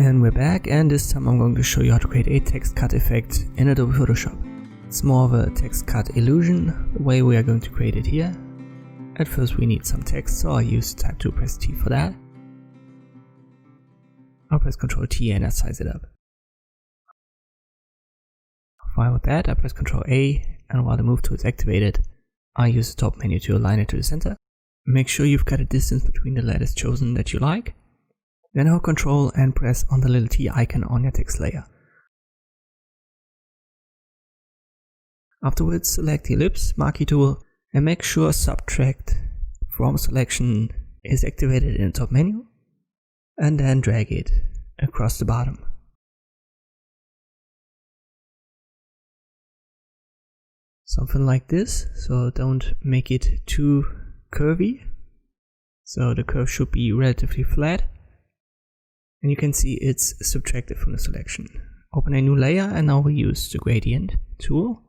And we're back, and this time I'm going to show you how to create a text cut effect in Adobe Photoshop. It's more of a text cut illusion, the way we are going to create it here. At first we need some text, so I use type 2, press T for that. I'll press Ctrl T and I size it up. Fine with that, I press Ctrl A, and while the move tool is activated, I use the top menu to align it to the center. Make sure you've got a distance between the letters chosen that you like. Then hold Ctrl and press on the little T icon on your text layer. Afterwards, select the ellipse marquee tool and make sure Subtract from Selection is activated in the top menu, and then drag it across the bottom. Something like this, so don't make it too curvy. So the curve should be relatively flat. And you can see it's subtracted from the selection. Open a new layer, and now we use the gradient tool.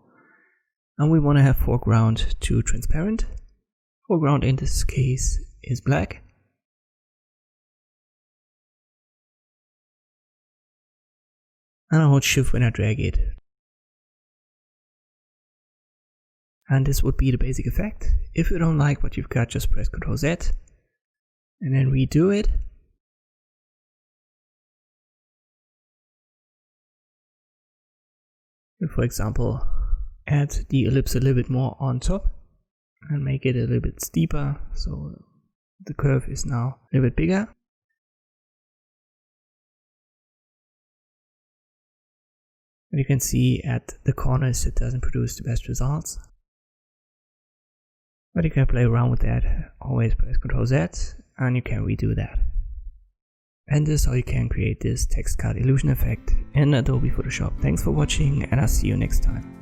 And we want to have foreground to transparent. Foreground in this case is black. And I hold Shift when I drag it. And this would be the basic effect. If you don't like what you've got, just press Ctrl Z and then redo it. And for example, add the ellipse a little bit more on top and make it a little bit steeper, so the curve is now a little bit bigger. And you can see at the corners it doesn't produce the best results. But you can play around with that. Always press Ctrl Z and you can redo that. And this is how you can create this text cut illusion effect in Adobe Photoshop. Thanks for watching, and I'll see you next time.